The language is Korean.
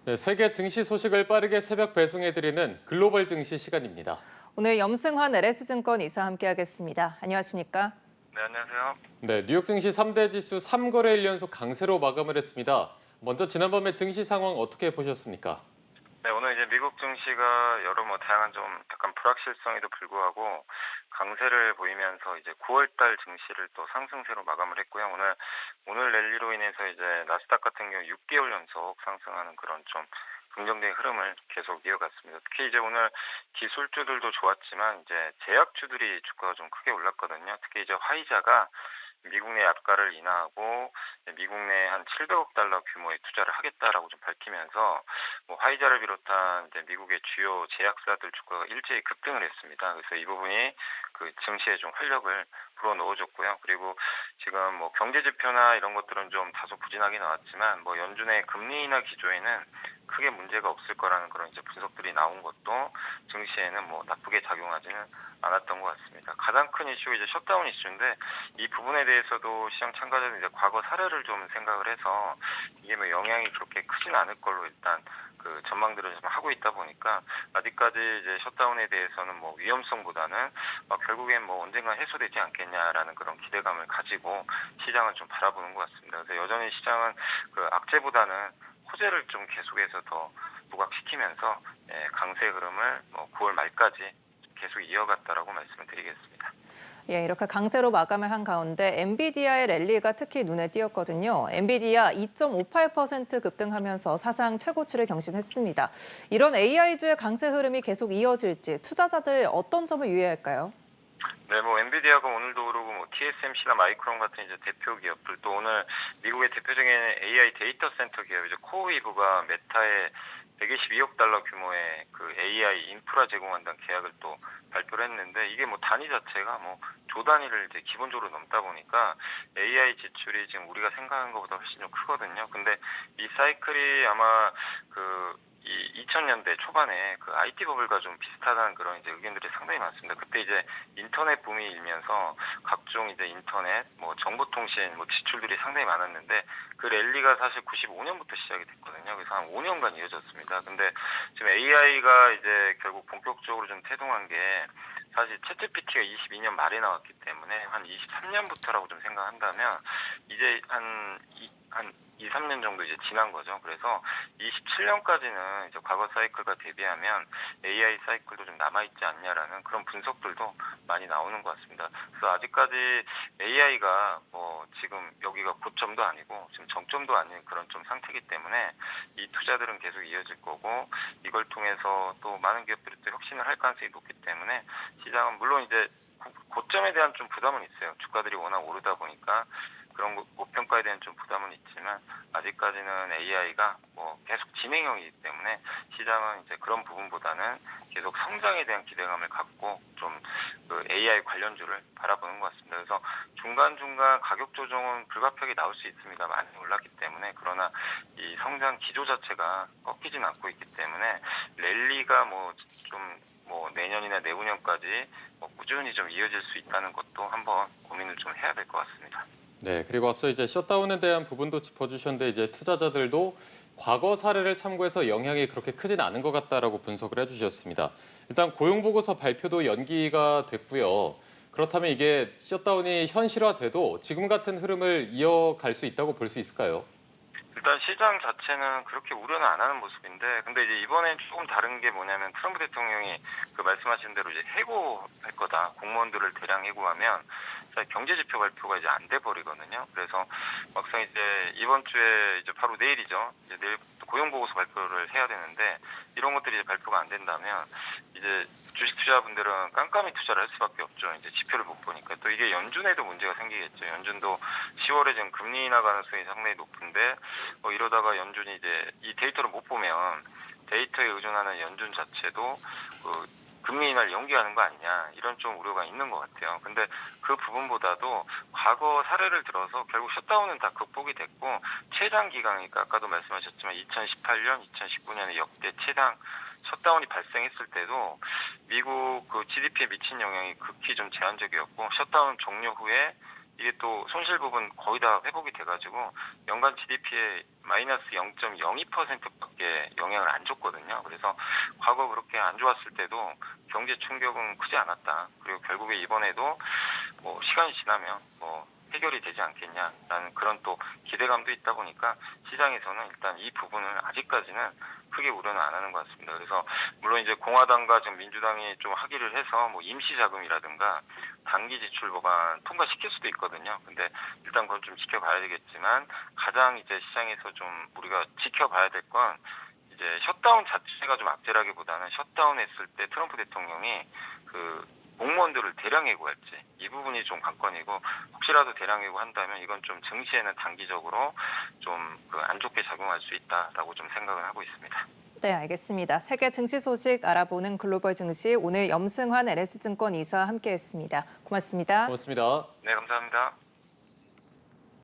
네, 세계 증시 소식을 빠르게 새벽 배송해드리는 글로벌 증시 시간입니다. 오늘 염승환 LS증권 이사 함께하겠습니다. 안녕하십니까? 네, 안녕하세요. 네, 뉴욕 증시 3대 지수 3거래일 연속 강세로 마감을 했습니다. 먼저 지난밤의 증시 상황 어떻게 보셨습니까? 네, 오늘 이제 미국 증시가 여러 다양한 좀 약간 불확실성에도 불구하고 강세를 보이면서 이제 9월달 증시를 또 상승세로 마감을 했고요. 오늘 랠리로 인해서 이제 나스닥 같은 경우 6개월 연속 상승하는 그런 좀 긍정적인 흐름을 계속 이어갔습니다. 특히 이제 오늘 기술주들도 좋았지만 이제 제약주들이 주가가 좀 크게 올랐거든요. 특히 이제 화이자가 미국 내 약가를 인하하고 미국 내 한 700억 달러 규모의 투자를 하겠다라고 좀 밝히면서 화이자를 비롯한 이제 미국의 주요 제약사들 주가가 일제히 급등을 했습니다. 그래서 이 부분이 그 증시에 좀 활력을 불어넣어줬고요. 그리고 지금 경제 지표나 이런 것들은 좀 다소 부진하게 나왔지만 연준의 금리 인하 기조에는 크게 문제가 없을 거라는 그런 이제 분석들이 나온 것도 증시에는 나쁘게 작용하지는 않았던 것 같습니다. 가장 큰 이슈가 이제 셧다운 이슈인데 이 부분에 대해서도 시장 참가자들이 이제 과거 사례를 좀 생각을 해서 이게 영향이 그렇게 크진 않을 걸로 일단 그 전망들을 좀 하고 있다 보니까 아직까지 이제 셧다운에 대해서는 위험성보다는 결국엔 언젠가 해소되지 않겠냐라는 그런 기대감을 가지고 시장을 좀 바라보는 것 같습니다. 그래서 여전히 시장은 그 악재보다는 호재를 좀 계속해서 더 부각시키면서 강세 흐름을 9월 말까지 계속 이어갔다라고 말씀을 드리겠습니다. 예, 이렇게 강세로 마감을 한 가운데 엔비디아의 랠리가 특히 눈에 띄었거든요. 엔비디아 2.58% 급등하면서 사상 최고치를 경신했습니다. 이런 AI주의 강세 흐름이 계속 이어질지 투자자들 어떤 점을 유의할까요? 네, 엔비디아가 오늘도 오르고 TSMC나 마이크론 같은 이제 대표 기업들 또 오늘 미국의 대표적인 AI 데이터 센터 기업이죠. 코어웨이브가 메타에 122억 달러 규모의 그 AI 인프라 제공한다는 계약을 또 발표를 했는데 이게 단위 자체가 조 단위를 이제 기본적으로 넘다 보니까 AI 지출이 지금 우리가 생각하는 것보다 훨씬 좀 크거든요. 근데 이 사이클이 아마 이 2000년대 초반에 그 IT 버블과 좀 비슷하다는 그런 이제 의견들이 상당히 많습니다. 그때 이제 인터넷 붐이 일면서 각종 이제 인터넷, 정보통신, 지출들이 상당히 많았는데 그 랠리가 사실 95년부터 시작이 됐거든요. 그래서 한 5년간 이어졌습니다. 근데 지금 AI가 이제 결국 본격적으로 좀 태동한 게 사실 챗GPT가 22년 말에 나왔기 때문에 한 23년부터라고 좀 생각한다면 이제 한 2, 3년 정도 이제 지난 거죠. 그래서 27년까지는 이제 과거 사이클과 대비하면 AI 사이클도 좀 남아있지 않냐라는 그런 분석들도 많이 나오는 것 같습니다. 그래서 아직까지 AI가 지금 여기가 고점도 아니고 지금 정점도 아닌 그런 좀 상태이기 때문에 이 투자들은 계속 이어질 거고 이걸 통해서 또 많은 기업들이 또 혁신을 할 가능성이 높기 때문에 시장은 물론 이제 고점에 대한 좀 부담은 있어요. 주가들이 워낙 오르다 보니까 그런 고평가에 대한 좀 부담은 있지만 아직까지는 AI가 계속 진행형이기 때문에 시장은 이제 그런 부분보다는 계속 성장에 대한 기대감을 갖고 좀 그 AI 관련주를 바라보는 것 같습니다. 그래서 중간중간 가격 조정은 불가피하게 나올 수 있습니다. 많이 올랐기 때문에 그러나 이 성장 기조 자체가 꺾이진 않고 있기 때문에 랠리가 내년이나 내후년까지 꾸준히 좀 이어질 수 있다는 것도 한번 고민을 좀 해야 될 것 같습니다. 네, 그리고 앞서 이제 셧다운에 대한 부분도 짚어주셨는데 이제 투자자들도 과거 사례를 참고해서 영향이 그렇게 크진 않은 것 같다라고 분석을 해주셨습니다. 일단 고용보고서 발표도 연기가 됐고요. 그렇다면 이게 셧다운이 현실화돼도 지금 같은 흐름을 이어갈 수 있다고 볼 수 있을까요? 일단 시장 자체는 그렇게 우려는 안 하는 모습인데, 근데 이제 이번엔 조금 다른 게 뭐냐면 트럼프 대통령이 그 말씀하신 대로 이제 해고할 거다. 공무원들을 대량 해고하면 사실 경제 지표 발표가 이제 안 돼 버리거든요. 그래서 막상 이제 이번 주에 이제 바로 내일이죠. 이제 내일 고용 보고서 발표를 해야 되는데 이런 것들이 이제 발표가 안 된다면 이제 주식 투자분들은 깜깜이 투자를 할 수밖에 없죠. 이제 지표를 못 보니까. 또 이게 연준에도 문제가 생기겠죠. 연준도 10월에 지금 금리 인하 가능성이 상당히 높은데 이러다가 연준이 이제 이 데이터를 못 보면 데이터에 의존하는 연준 자체도 금리 인하를 연기하는 거 아니냐 이런 좀 우려가 있는 것 같아요. 근데 그 부분보다도 과거 사례를 들어서 결국 셧다운은 다 극복이 됐고 최장 기간이니까 아까도 말씀하셨지만 2018년, 2019년에 역대 최장 셧다운이 발생했을 때도 미국 그 GDP에 미친 영향이 극히 좀 제한적이었고 셧다운 종료 후에 이게 또 손실 부분 거의 다 회복이 돼가지고 연간 GDP에 마이너스 0.02%밖에 영향을 안 줬거든요. 그래서 과거 그렇게 안 좋았을 때도 경제 충격은 크지 않았다. 그리고 결국에 이번에도 뭐 시간이 지나면 뭐 해결이 되지 않겠냐라는 그런 또 기대감도 있다 보니까 시장에서는 일단 이 부분을 아직까지는 크게 우려는 안 하는 것 같습니다. 그래서 물론 이제 공화당과 지금 민주당이 좀 합의를 해서 뭐 임시 자금이라든가 단기 지출 법안 통과시킬 수도 있거든요. 근데 일단 그건 좀 지켜봐야 되겠지만 가장 이제 시장에서 좀 우리가 지켜봐야 될 건 이제 셧다운 자체가 좀 악재라기보다는 셧다운했을 때 트럼프 대통령이 그 공무원들을 대량 해고할지 이 부분이 좀 관건이고 혹시라도 대량 해고한다면 이건 좀 증시에는 단기적으로 좀 그 안 좋게 작용할 수 있다라고 좀 생각을 하고 있습니다. 네, 알겠습니다. 세계 증시 소식 알아보는 글로벌 증시 오늘 염승환 LS증권 이사와 함께했습니다. 고맙습니다. 고맙습니다. 네, 감사합니다.